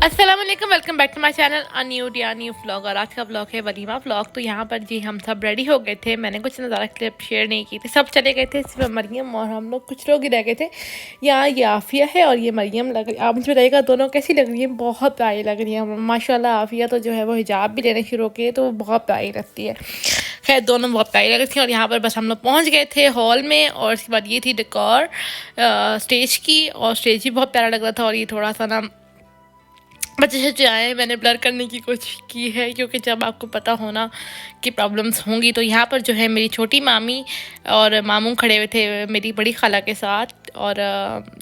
अस्सलाम वालेकुम, welcome back to my channel new vlog. और आज का व्लॉग है वलीमा व्लॉग। तो यहाँ पर जी हम सब रेडी हो गए थे। मैंने कुछ नज़ारा क्लिप शेयर नहीं की थी, सब चले गए थे, सिर्फ मरियम और हम लोग कुछ लोग ही रह गए थे। यहाँ ये आफिया है और ये मरियम लग रही। आप मुझे बताइएगा दोनों कैसी लग रही है? बहुत प्यारी लग रही है माशाल्लाह। आफिया तो जो है वो हिजाब भी लेने शुरू हो गई तो बहुत प्यारी लगती है। खैर दोनों बहुत प्यारी लग रही थी। और यहाँ पर बस हम लोग पहुँच गए थे हॉल में। और इसके बाद ये थी डेकोर स्टेज की, और स्टेज भी बहुत प्यारा लग रहा था। और ये थोड़ा सा ना बच्चे सच्चे आए, मैंने ब्लर करने की कोशिश की है क्योंकि जब आपको पता होना कि प्रॉब्लम्स होंगी। तो यहाँ पर जो है मेरी छोटी मामी और मामू खड़े हुए थे मेरी बड़ी खाला के साथ, और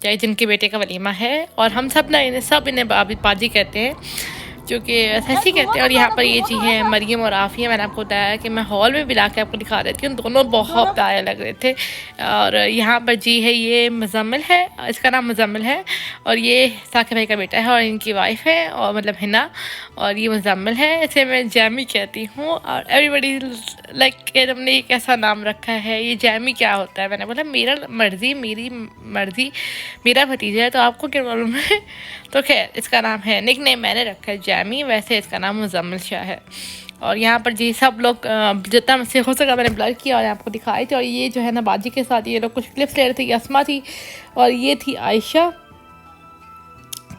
जिनके बेटे का वलीमा है। और हम सब ना इन्हें बाजी कहते हैं, जो कि ऐसे ही कहते हैं। और यहाँ पर ये जी है मरियम और आफिया। मैंने आपको बताया कि मैं हॉल में भी ला के आपको दिखा देती हूँ, दोनों बहुत प्यारे लग रहे थे। और यहाँ पर जी है ये मुजम्मिल है, इसका नाम मुजम्मिल है। और ये साकिब भाई का बेटा है और इनकी वाइफ है, और मतलब हिना। और ये मुजम्मिल है, इसे मैं जैमी कहती हूँ। और एवरीबडी लाइक तुमने ये कैसा नाम रखा है, ये जैमी क्या होता है? मैंने बोला मेरी मर्ज़ी मेरा भतीजा है, तो आपको क्या मालूम है? तो खैर इसका नाम है, निक नेम मैंने रखा है जैमी, वैसे इसका नाम मुजम्मिल शाह है। और यहाँ पर जी सब लोग जितना मुझसे हो सका मैंने ब्लर किया और आपको दिखाई थी। और ये जो है ना बाजी के साथ ये लोग कुछ क्लिप्स ले रहे थे। ये अस्मा थी और ये थी आयशा।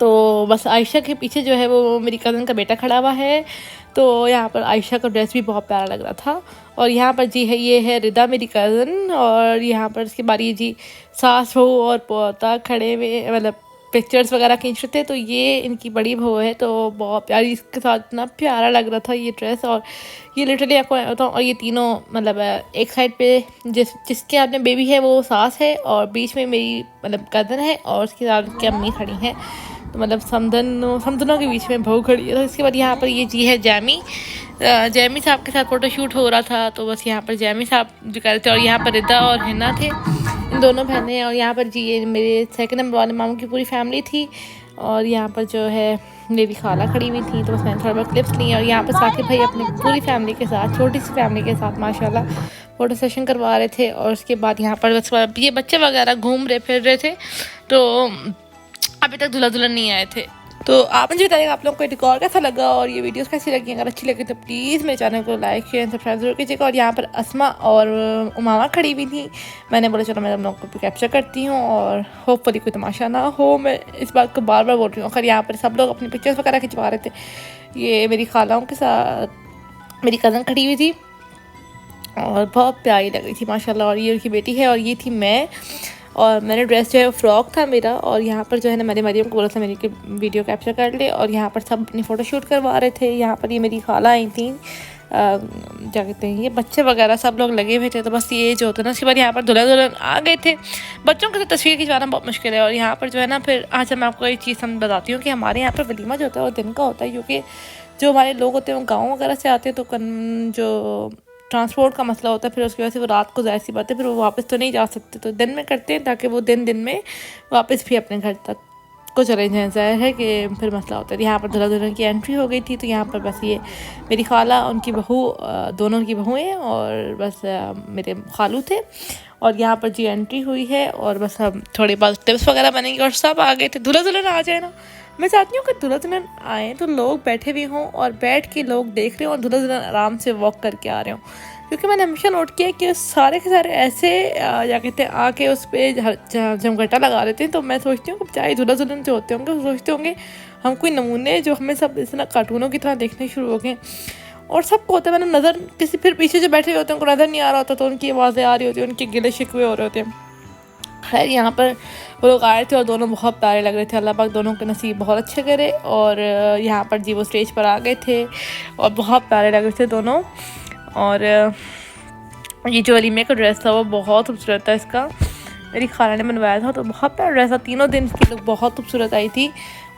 तो बस आयशा के पीछे जो है वो मेरी कज़न का बेटा खड़ा हुआ है। तो यहाँ पर आयशा का ड्रेस भी बहुत प्यारा लग रहा था। और यहाँ पर जी है ये है रिदा मेरी कज़न। और यहाँ पर इसके बाद ये जी सास बहू और पोता खड़े हुए, मतलब पिक्चर्स वगैरह खींच रहे थे। तो ये इनकी बड़ी बहू है, तो बहुत प्यारी, इसके साथ इतना प्यारा लग रहा था ये ड्रेस। और ये लिटरली आपको बताऊँ, और ये तीनों मतलब एक साइड पे जिसके हाथ में बेबी है वो सास है, और बीच में मेरी मतलब कज़न है, और उसके साथ उनकी अम्मी खड़ी हैं। तो मतलब समधनों के बीच में बहू खड़ी है। तो इसके बाद यहाँ पर ये जी है जैमी साहब के साथ फ़ोटो शूट हो रहा था। तो बस यहाँ पर जैमी साहब जो कर रहे थे, और यहाँ पर रिदा और हिना थे, इन दोनों बहनें। और यहाँ पर जी ये मेरे सेकंड नंबर वाले मामू की पूरी फैमिली थी। और यहाँ पर जो है मेरी खाला खड़ी हुई थी। तो बस मैंने थोड़ा बहुत क्लिप्स ली। और यहाँ पर साकिब भाई अपनी पूरी फैमिली के साथ, छोटी सी फैमिली के साथ माशाल्लाह फ़ोटो सेशन करवा रहे थे। और उसके बाद यहाँ पर बस ये बच्चे वगैरह घूम रहे फिर रहे थे, तो अभी तक दूल्हा दुल्हन नहीं आए थे। तो आप मुझे बताइएगा आप लोगों को डेकोर कैसा लगा और ये वीडियोस कैसी लगी। अगर अच्छी लगी तो प्लीज़ मेरे चैनल को लाइक शेयर सब्सक्राइब जरूर कीजिएगा। और यहाँ पर अस्मा और उमामा खड़ी हुई थी। मैंने बोला चलो मैं आप लोगों को कैप्चर करती हूँ, और होपफुली कोई तमाशा ना हो। मैं इस बात को बार बार बोल रही हूँ। अगर यहाँ पर सब लोग अपनी पिक्चर्स वगैरह खिंचवा रहे थे। ये मेरी खालाओं के साथ मेरी कज़न खड़ी हुई थी और बहुत प्यारी लग रही थी माशाल्लाह। और ये उनकी बेटी है, और ये थी मैं। और मैंने ड्रेस जो है फ्रॉक था मेरा। और यहाँ पर जो है ना मैंने मरियम को बोला था मेरी वीडियो कैप्चर कर ले। और यहाँ पर सब अपनी फ़ोटो शूट करवा रहे थे। यहाँ पर ये मेरी खाला आई थी, क्या कहते हैं, ये बच्चे वगैरह सब लोग लगे हुए थे। तो बस ये जो होता है ना, उसके बाद यहाँ पर दुल्हा दुल्हन आ गए थे। बच्चों के साथ तस्वीर खिंचवाना बहुत मुश्किल है। और यहाँ पर जो है ना फिर आज मैं आपको एक चीज़ हम बताती हूँ कि हमारे यहाँ पर वलीमा जो होता है वो दिन का होता है, क्योंकि जो हमारे लोग होते हैं वो गाँव वगैरह से आते हैं। तो जो ट्रांसपोर्ट का मसला होता है, फिर उसकी वजह से वो रात को ज़ाहिर सी बात है फिर वो वापस तो नहीं जा सकते। तो दिन में करते हैं ताकि वो दिन में वापस भी अपने घर तक को चले जाएँ। ज़ाहिर है कि फिर मसला होता है। यहाँ पर दूल्हा दुल्हन की एंट्री हो गई थी। तो यहाँ पर बस ये मेरी खाला, उनकी बहू, दोनों की बहुएँ, और बस मेरे खालू थे। और यहाँ पर जी एंट्री हुई है। और बस हम थोड़ी बहुत टिप्स वगैरह बनेंगी और सब आ गए थे। दूल्हा दुल्हन आ जाए ना, मैं चाहती हूँ कि दूल्हा दुल्हन आए तो लोग बैठे भी हों और बैठ के लोग देख रहे हों, और दूल्हा दुल्हन आराम से वॉक करके आ रहे हों। क्योंकि मैंने हमेशा नोट किया कि सारे के सारे ऐसे क्या कहते हैं आके उस पर जमघटा लगा देते हैं। तो मैं सोचती हूँ कि चाहे दूल्हा दुल्हन जो होते होंगे वो सोचते होंगे हम कोई नमूने जो हमें सब इस ना कार्टूनों की तरह देखने शुरू हो गए। और सबको होता है, मैंने नज़र किसी फिर पीछे जो बैठे होते हैं उनको नज़र नहीं आ रहा होता, तो उनकी आवाज़ें आ रही होती हैं, उनके गिले शिकवे हो रहे होते हैं। खैर यहाँ पर वो लोग आए थे और दोनों बहुत प्यारे लग रहे थे। अल्लाह पाक दोनों के नसीब बहुत अच्छे करे। और यहाँ पर जी वो स्टेज पर आ गए थे और बहुत प्यारे लग रहे थे दोनों। और ये जो वलीमे का ड्रेस था वो बहुत खूबसूरत था। इसका मेरी खाला ने बनवाया था, तो बहुत प्यारा ड्रेस था। तीनों दिन इसकी लुक बहुत खूबसूरत आई थी।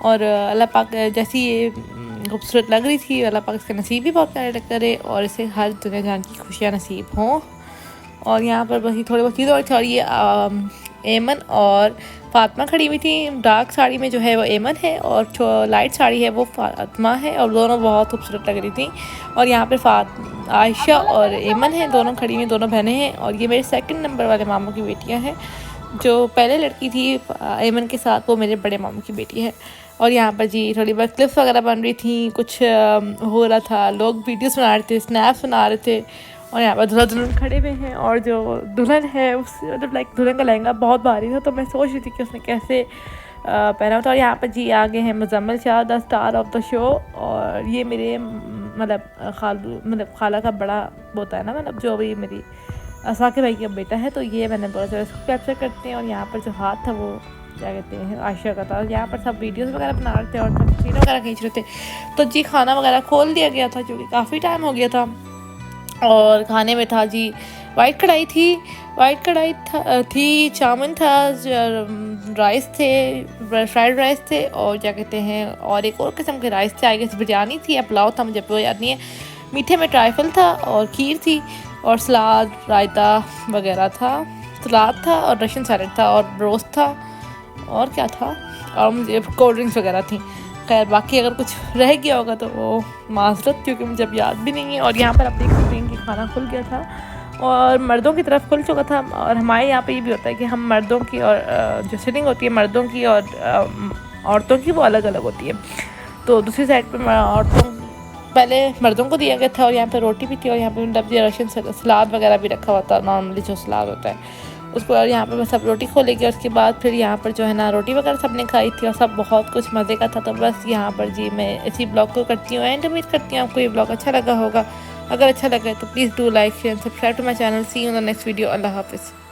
और अल्लाह पाक जैसी ये खूबसूरत लग रही थी, अल्लाह पाक इसका नसीब भी बहुत प्यारे लग करे और इसे हर दुनिया जान की खुशियाँ नसीब हों। और यहाँ पर बस थोड़ी बहुत चीज़ें और थी। और ये एमन और फातिमा खड़ी हुई थी। डार्क साड़ी में जो है वो एमन है, और जो लाइट साड़ी है वो फातिमा है, और दोनों बहुत खूबसूरत लग रही थी। और यहाँ पे आयशा और एमन है, दोनों खड़ी हुई, दोनों बहनें हैं। और ये मेरे सेकंड नंबर वाले मामू की बेटियाँ हैं, जो पहले लड़की थी ऐमन के साथ, वो मेरे बड़े मामू की बेटी है। और यहाँ पर जी थोड़ी बहुत क्लिप्स वगैरह बन रही थी, कुछ हो रहा था, लोग वीडियोस बना रहे थे, स्नैप्स बना रहे थे। और यहाँ पर दूल्हा दुल्हन खड़े हुए हैं और जो दुल्हन है उस मतलब लाइक दुल्हन का लहंगा बहुत भारी था, तो मैं सोच रही थी कि उसने कैसे पहना था। और यहाँ पर जी आगे हैं Muzammil Shah, the star of the show. और ये मेरे मतलब खाला का बड़ा होता है ना, मतलब जो भी मेरी साकिब भाई का बेटा है, तो ये मैंने बोला चलो इसको कैप्चर करते हैं। और यहाँ पर जो हाथ था वो क्या कहते हैं आयशा का था। यहाँ पर सब वीडियोस वगैरह बना रहे थे और सब सीन वगैरह खींच रहे थे। तो जी खाना वगैरह खोल दिया गया था क्योंकि काफ़ी टाइम हो गया था। और खाने में था जी वाइट कढ़ाई थी, चावल था, राइस थे, फ्राइड राइस थे, और क्या कहते हैं और एक और किस्म के राइस थे, आई गेस बिरयानी थी या पुलाव था, मुझे वो याद नहीं है। मीठे में ट्राइफल था और खीर थी और सलाद रायता वगैरह था, सलाद था और रशियन सैलेड था और रोस्ट था और क्या था, और मुझे कोल्ड ड्रिंक्स वगैरह थी। खैर बाकी अगर कुछ रह गया होगा तो वो माजरत, क्योंकि मुझे अब याद भी नहीं है। और यहाँ पर आप देख सकते हैं कि खाना खुल गया था और मर्दों की तरफ खुल चुका था। और हमारे यहाँ पे ये भी होता है कि हम मर्दों की और जो सिटिंग होती है मर्दों की और औरतों की वो अलग अलग होती है। तो दूसरी साइड पर औरतों पहले मर्दों को दिया गया था और यहाँ पे रोटी भी थी और यहाँ पे मतलब रशियन सलाद वगैरह भी रखा हुआ था, नॉर्मली जो सलाद होता है उसको। और यहाँ पे सब रोटी खोलेगी और उसके बाद फिर यहाँ पर जो है ना रोटी वगैरह सबने खाई थी और सब बहुत कुछ मज़े का था। तो बस यहाँ पर जी मैं इसी ब्लॉग को करती हूँ एंड उम्मीद करती हूँ आपको ये ब्लॉग अच्छा लगा होगा। अगर अच्छा लगे तो please do like share subscribe to my channel. See you in the next video. अल्लाह हाफिज़।